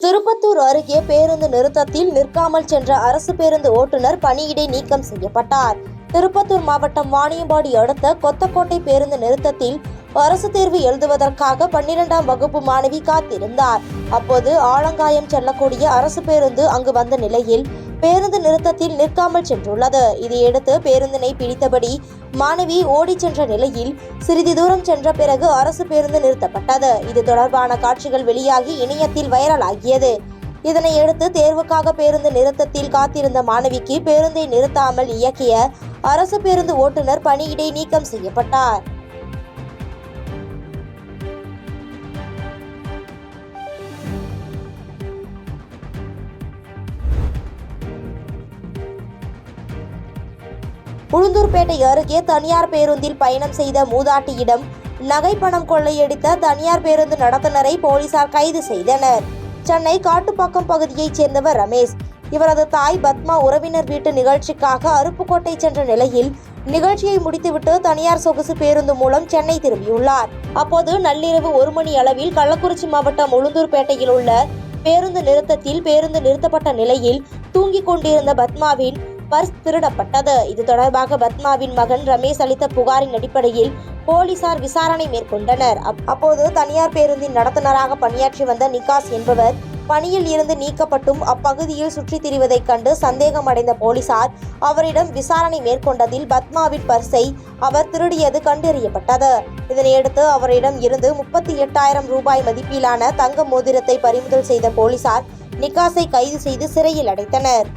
திருப்பத்தூர் அருகே பேருந்து நிறுத்தத்தில் நிற்காமல் சென்ற அரசு பேருந்து ஓட்டுநர் பணியிடை நீக்கம் செய்யப்பட்டார். திருப்பத்தூர் மாவட்டம் வாணியம்பாடி அடுத்த கொத்தக்கோட்டை பேருந்து நிறுத்தத்தில் அரசு தேர்வு எழுதுவதற்காக 12ஆம் வகுப்பு மாணவி காத்திருந்தார். அப்போது ஆலங்காயம் செல்லக்கூடிய அரசு பேருந்து அங்கு வந்த நிலையில் பேருந்து நிறுத்தத்தில் நிற்காமல் சென்றுள்ளது. இதையடுத்து பேருந்தினை பிடித்தபடி மாணவி ஓடி சென்ற நிலையில் சிறிது தூரம் சென்ற பிறகு அரசு பேருந்து நிறுத்தப்பட்டது. இது தொடர்பான காட்சிகள் வெளியாகி இணையத்தில் வைரலாகியது. இதனையடுத்து தேர்வுக்காக பேருந்து நிறுத்தத்தில் காத்திருந்த மாணவிக்கு பேருந்தை நிறுத்தாமல் இயக்கிய அரசு பேருந்து ஓட்டுநர் பணியிடை நீக்கம் செய்யப்பட்டார். உளுந்தூர்பேட்டை அருகே தனியார் பேருந்தில் பயணம் செய்த மூதாட்டியிடம் நகை பணம் கொள்ளையடித்த தனியார் பேருந்து நடத்துனரை போலீசார் கைது செய்தனர். சென்னை காட்டுப்பாக்கம் பகுதியைச் சேர்ந்தவர் ரமேஷ். இவரது தாய் பத்மா உறவினர் வீட்டு நிகழ்ச்சிக்காக அருப்புக்கோட்டை சென்ற நிலையில் நிகழ்ச்சியை முடித்துவிட்டு தனியார் சொகுசு பேருந்து மூலம் சென்னை திரும்பியுள்ளார். அப்போது நள்ளிரவு 1 மணி அளவில் கள்ளக்குறிச்சி மாவட்டம் உளுந்தூர்பேட்டையில் உள்ள பேருந்து நிறுத்தத்தில் பேருந்து நிறுத்தப்பட்ட நிலையில் தூங்கிக் கொண்டிருந்த பத்மாவின் பர்ஸ் திருடப்பட்டது. இது தொடர்பாக பத்மாவின் மகன் ரமேஷ் அளித்த புகாரின் அடிப்படையில் போலீசார் விசாரணை மேற்கொண்டனர். அப்போது தனியார் பேருந்தின் நடத்துனராக பணியாற்றி வந்த நிகாஸ் என்பவர் பணியில் இருந்து நீக்கப்பட்டும் அப்பகுதியில் சுற்றித் திரிவதைக் கண்டு சந்தேகமடைந்த போலீசார் அவரிடம் விசாரணை மேற்கொண்டதில் பத்மாவின் பர்ஸை அவர் திருடியது கண்டறியப்பட்டது. இதனையடுத்து அவரிடம் இருந்து 38,000 ரூபாய் மதிப்பிலான தங்க மோதிரத்தை பறிமுதல் செய்த போலீசார் நிகாஸை கைது செய்து சிறையில் அடைத்தனர்.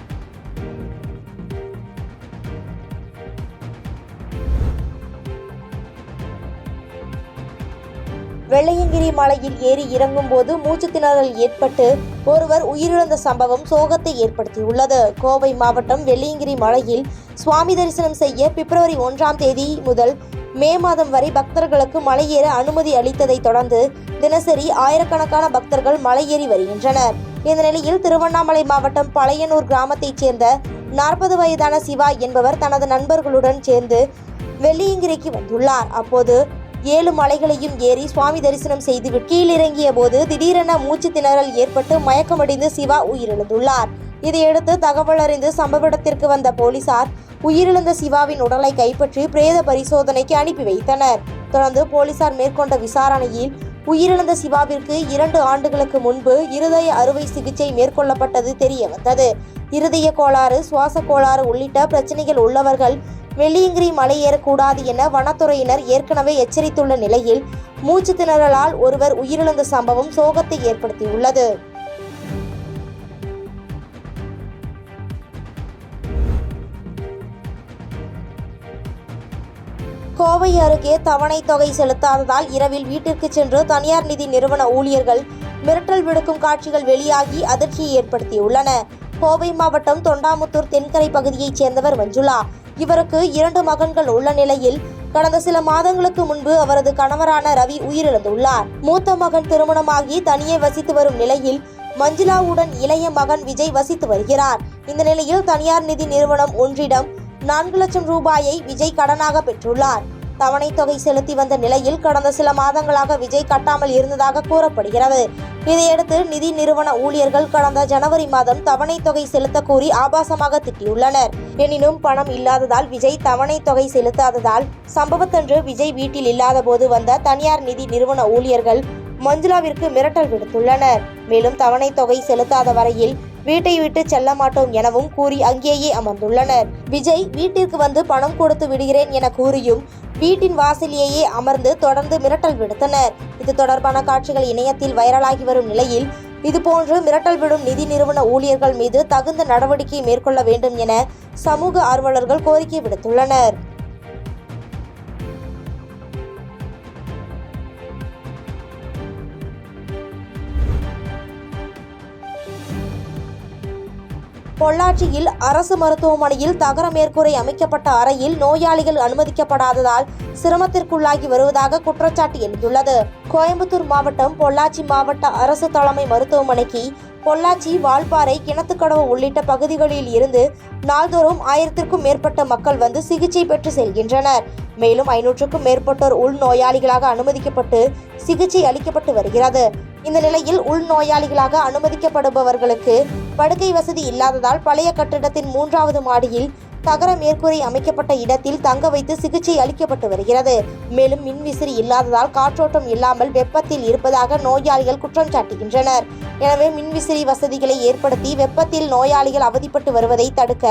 வெள்ளையங்கிரி மலையில் ஏறி இறங்கும் போது மூச்சு திணறல் ஏற்பட்டு ஒருவர் உயிரிழந்த சம்பவம் சோகத்தை ஏற்படுத்தியுள்ளது. கோவை மாவட்டம் வெள்ளையங்கிரி மலையில் சுவாமி தரிசனம் செய்ய பிப்ரவரி 1ஆம் தேதி முதல் மே மாதம் வரை பக்தர்களுக்கு மலையேற அனுமதி அளித்ததை தொடர்ந்து தினசரி ஆயிரக்கணக்கான பக்தர்கள் மலையேறி வருகின்றனர். இந்த நிலையில் திருவண்ணாமலை மாவட்டம் பழையனூர் கிராமத்தைச் சேர்ந்த 40 வயதான சிவா என்பவர் தனது நண்பர்களுடன் சேர்ந்து வெள்ளையங்கிரிக்கு வந்துள்ளார். அப்போது 7 மலைகளையும் ஏறி சுவாமி தரிசனம் செய்துவிட்டு கீழிறங்கிய போது திடீரென மூச்சு திணறல் ஏற்பட்டு மயக்கமடைந்து சிவா உயிரிழந்துள்ளார். இதையடுத்து தகவல் அறிந்து சம்பவ இடத்திற்கு வந்த போலீசார் உயிரிழந்த சிவாவின் உடலை கைப்பற்றி பிரேத பரிசோதனைக்கு அனுப்பி வைத்தனர். தொடர்ந்து போலீசார் மேற்கொண்ட விசாரணையில் உயிரிழந்த சிவாவிற்கு 2 ஆண்டுகளுக்கு முன்பு இருதய அறுவை சிகிச்சை மேற்கொள்ளப்பட்டது தெரிய வந்தது. இருதய கோளாறு, சுவாச கோளாறு உள்ளிட்ட பிரச்சனைகள் உள்ளவர்கள் வெள்ளையங்கிரி மலை ஏறக்கூடாது என வனத்துறையினர் ஏற்கனவே எச்சரித்துள்ள நிலையில் மூச்சு திணறலால் ஒருவர் உயிரிழந்த சம்பவம் சோகத்தை ஏற்படுத்தியுள்ளது. கோவை அருகே தவணை தொகை செலுத்தாததால் இரவில் வீட்டிற்கு சென்று தனியார் நிதி நிறுவன ஊழியர்கள் மிரட்டல் விடுக்கும் காட்சிகள் வெளியாகி அதிர்ச்சியை ஏற்படுத்தியுள்ளன. கோவை மாவட்டம் தொண்டாமுத்தூர் தென்கரை பகுதியைச் சேர்ந்தவர் மஞ்சுளா. இவருக்கு 2 மகன்கள் உள்ள நிலையில் கடந்த சில மாதங்களுக்கு முன்பு அவரது கணவரான ரவி உயிரிழந்துள்ளார். மூத்த மகன் திருமணமாகி தனியே வசித்து வரும் நிலையில் மஞ்சுளாவுடன் இளைய மகன் விஜய் வசித்து வருகிறார். இந்த நிலையில் தனியார் நிதி நிறுவனம் ஒன்றிடம் 4 லட்சம் ரூபாயை விஜய் கடனாக பெற்றுள்ளார். தவணை தொகை செலுத்தி வந்த நிலையில் கடந்த சில மாதங்களாக விஜய் கட்டாமல் இருந்ததாக கூறப்படுகிறது. இதையடுத்து நிதி நிறுவன ஊழியர்கள் கடந்த ஜனவரி மாதம் தவணை தொகை செலுத்த கூறி ஆபாசமாக திட்டியுள்ளனர். எனினும் பணம் இல்லாததால் விஜய் தவணை தொகை செலுத்தாததால் சம்பவத்தன்று விஜய் வீட்டில் இல்லாத போது வந்த தனியார் நிதி நிறுவன ஊழியர்கள் மஞ்சுளாவிற்கு மிரட்டல் விடுத்துள்ளனர். மேலும் தவணை தொகை செலுத்தாத வரையில் வீட்டை விட்டு செல்ல மாட்டோம் எனவும் கூறி அங்கேயே அமர்ந்துள்ளனர். விஜய் வீட்டிற்கு வந்து பணம் கொடுத்து விடுகிறேன் என கூறியும் வீட்டின் வாசலிலேயே அமர்ந்து தொடர்ந்து மிரட்டல் விடுத்தனர். இது தொடர்பான காட்சிகள் இணையத்தில் வைரலாகி வரும் நிலையில் இதுபோன்று மிரட்டல் விடும் நிதி நிறுவன ஊழியர்கள் மீது தகுந்த நடவடிக்கை மேற்கொள்ள வேண்டும் என சமூக ஆர்வலர்கள் கோரிக்கை விடுத்துள்ளனர். பொள்ளாச்சியில் அரசு மருத்துவமனையில் தகர மேற்கூரை அமைக்கப்பட்ட அறையில் நோயாளிகள் அனுமதிக்கப்படாததால் சிரமத்திற்குள்ளாகி வருவதாக குற்றச்சாட்டு எழுந்துள்ளது. கோயம்புத்தூர் மாவட்டம் பொள்ளாச்சி மாவட்ட அரசு தலைமை மருத்துவமனைக்கு பொள்ளாச்சி, வால்பாறை, கிணத்துக்கடவு உள்ளிட்ட பகுதிகளில் இருந்து நாள்தோறும் 1000க்கும் மேற்பட்ட மக்கள் வந்து சிகிச்சை பெற்று செல்கின்றனர். மேலும் 500க்கும் மேற்பட்டோர் உள்நோயாளிகளாக அனுமதிக்கப்பட்டு சிகிச்சை அளிக்கப்பட்டு வருகிறது. இந்த நிலையில் உள்நோயாளிகளாக அனுமதிக்கப்படுபவர்களுக்கு படுக்கை வசதி இல்லாததால் பழைய கட்டிடத்தின் 3வது மாடியில் தகர மேற்கூரை அமைக்கப்பட்ட இடத்தில் தங்க வைத்து சிகிச்சை அளிக்கப்பட்டு வருகிறது. மேலும் மின்விசிறி இல்லாததால் காற்றோட்டம் இல்லாமல் வெப்பத்தில் இருப்பதாக நோயாளிகள் குற்றம் சாட்டுகின்றனர். எனவே மின்விசிறி வசதிகளை ஏற்படுத்தி வெப்பத்தில் நோயாளிகள் அவதிப்பட்டு வருவதை தடுக்க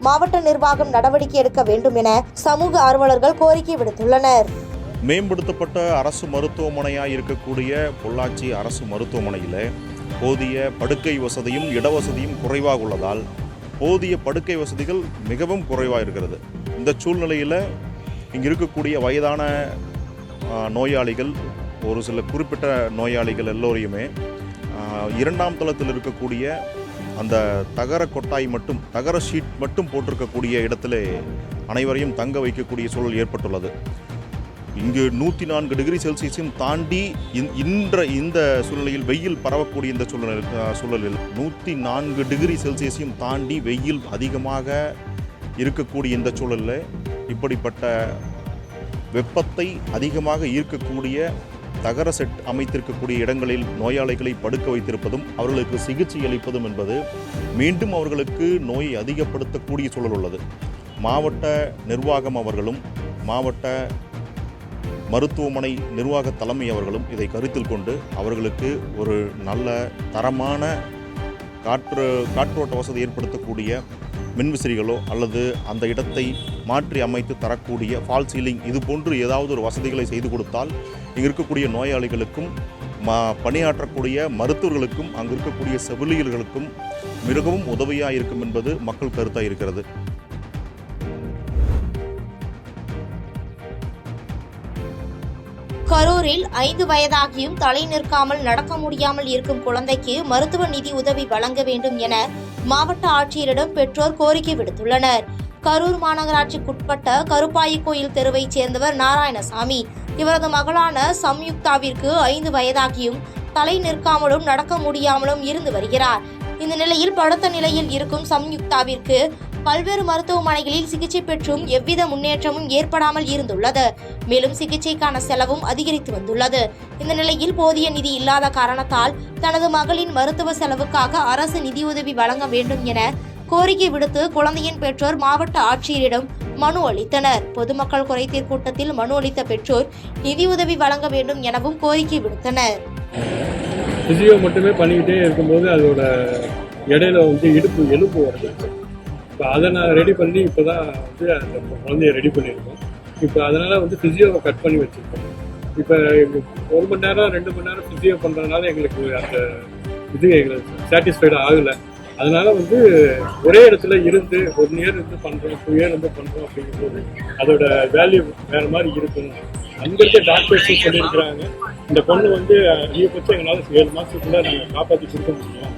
மாவட்ட நிர்வாகம் நடவடிக்கை எடுக்க வேண்டும் என சமூக ஆர்வலர்கள் கோரிக்கை விடுத்துள்ளனர். மேம்படுத்தப்பட்ட அரசு மருத்துவமனையாக இருக்கக்கூடிய பொள்ளாச்சி அரசு மருத்துவமனையில் போதிய படுக்கை வசதியும் இடவசதியும் குறைவாக உள்ளதால் போதிய படுக்கை வசதிகள் மிகவும் குறைவாக இருக்கிறது. இந்த சூழ்நிலையில் இங்கே இருக்கக்கூடிய வயதான நோயாளிகள், ஒரு சில குறிப்பிட்ட நோயாளிகள் எல்லோரையுமே 2ஆம் தளத்தில் இருக்கக்கூடிய அந்த தகர கொட்டாய் மட்டும், தகர ஷீட் மட்டும் போட்டிருக்கக்கூடிய இடத்துல அனைவரையும் தங்க வைக்கக்கூடிய சூழல் ஏற்பட்டுள்ளது. இங்கு 104 டிகிரி செல்சியஸையும் தாண்டி இந்த சூழ்நிலையில் வெயில் பரவக்கூடிய இந்த சூழலில் 104 டிகிரி செல்சியஸையும் தாண்டி வெயில் அதிகமாக இருக்கக்கூடிய இந்த சூழலில் இப்படிப்பட்ட வெப்பத்தை அதிகமாக ஈர்க்கக்கூடிய தகர செட் அமைத்திருக்கக்கூடிய இடங்களில் நோயாளிகளை படுக்க வைத்திருப்பதும் அவர்களுக்கு சிகிச்சை அளிப்பதும் என்பது மீண்டும் அவர்களுக்கு நோயை அதிகப்படுத்தக்கூடிய சூழல் உள்ளது. மாவட்ட நிர்வாகம் அவர்களும் மாவட்ட மருத்துவமனை நிர்வாக தலைமை அவர்களும் இதை கருத்தில் கொண்டு அவர்களுக்கு ஒரு நல்ல தரமான காற்றோட்ட வசதி ஏற்படுத்தக்கூடிய மின்விசிறிகளோ அல்லது அந்த இடத்தை மாற்றி அமைத்து தரக்கூடிய ஃபால் சீலிங் இது போன்று ஏதாவது ஒரு வசதிகளை செய்து கொடுத்தால் இங்கு இருக்கக்கூடிய நோயாளிகளுக்கும் பணியாற்றக்கூடிய மருத்துவர்களுக்கும் அங்கு இருக்கக்கூடிய செவிலியர்களுக்கும் மிகவும் உதவியாக இருக்கும் என்பது மக்கள் கருத்தாக இருக்கிறது. கரூரில் 5 வயதாகியும் தலை நிற்காமல் நடக்க முடியாமல் இருக்கும் குழந்தைக்கு மருத்துவ நிதி உதவி வழங்க வேண்டும் என மாவட்ட ஆட்சியரிடம் பெற்றோர் கோரிக்கை விடுத்துள்ளனர். கரூர் மாநகராட்சிக்குட்பட்ட கருப்பாயி கோயில் தெருவைச் சேர்ந்தவர் நாராயணசாமி. இவரது மகளான சம்யுக்தாவிற்கு 5 வயதாகியும் தலை நிற்காமலும் நடக்க முடியாமலும் இருந்து வருகிறார். இந்த நிலையில் படுத்த நிலையில் இருக்கும் சம்யுக்தாவிற்கு பல்வேறு மருத்துவமனைகளில் சிகிச்சை பெற்றும் எவ்வித முன்னேற்றமும் ஏற்படாமல் இருந்துள்ளது. மேலும் சிகிச்சைக்கான செலவும் அதிகரித்து வந்துள்ளது. இந்த நிலையில் போதிய நிதி இல்லாத காரணத்தால் தனது மகளின் மருத்துவ செலவுக்காக அரசு நிதியுதவி வழங்க வேண்டும் என கோரிக்கை விடுத்து குழந்தையின் பெற்றோர் மாவட்ட ஆட்சியரிடம் மனு அளித்தனர். பொதுமக்கள் குறைதீர் கூட்டத்தில் மனு அளித்த பெற்றோர் நிதியுதவி வழங்க வேண்டும் எனவும் கோரிக்கை விடுத்தனர். பிசியோ மட்டுமே பண்ணிக்கிட்டே இருக்கும்போது அதோட இடையில எலும்பு வருது. இப்போ அதை நான் ரெடி பண்ணி இப்போ தான் அந்த குழந்தைய ரெடி பண்ணியிருக்கோம். இப்போ அதனால் ஃபிசியோவை கட் பண்ணி வச்சுருக்கோம். இப்போ 1 மணி நேரம் 2 மணி நேரம் ஃபிசியோ பண்ணுறதுனால எங்களுக்கு அந்த எங்களுக்கு சாட்டிஸ்ஃபைடாக ஆகலை. அதனால் ஒரே இடத்துல இருந்து 1 இயர் இருந்து பண்ணுறோம், 2 இயர் இருந்து பண்ணுறோம் அப்படிங்கும்போது அதோட வேல்யூ வேறு மாதிரி இருக்கணும். அங்கே இருக்க டாக்டர்ஸும் சொல்லியிருக்கிறாங்க, இந்த பொண்ணு அதிகபட்சம் எங்களால் 7 மாதத்துக்குள்ளே நாங்கள் காப்பாற்றி கொடுக்க முடியும்,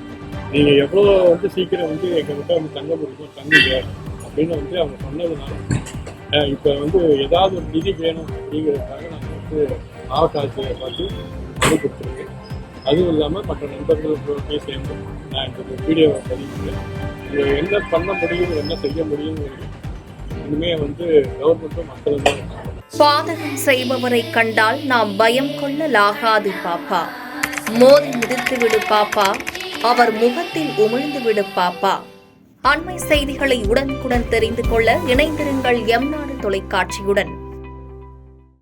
நீங்கள் எவ்வளோ சீக்கிரம் எங்கள்கிட்ட தங்க முடியுமோ தங்குங்க அப்படின்னு அவங்க சொன்னதுனால இப்போ ஏதாவது ஒரு நிதி வேணும் அப்படிங்கிறதுக்காக நாங்கள் மாவட்ட ஆட்சியரை பார்த்து பண்ணி கொடுத்துருக்கேன். அதுவும் இல்லாமல் மற்ற நண்பர்களுக்கு சேர்ந்து நான் இந்த வீடியோவை பதிவுக்கிறேன். இது என்ன பண்ண முடியும், என்ன செய்ய முடியுங்கிறது இனிமே கவர்மெண்ட்டும் மக்களும் தான். பாதகம் செய்பவரை கண்டால் நாம் பயம் கொள்ளலாகாது பாப்பா. மோதி மிதித்து விடு பாப்பா, அவர் முகத்தில் உமிழ்ந்து விடு பாப்பா. அண்மை செய்திகளை உடனுக்குடன் தெரிந்து கொள்ள இணைந்திருங்கள் எம் நாடு தொலைக்காட்சியுடன்.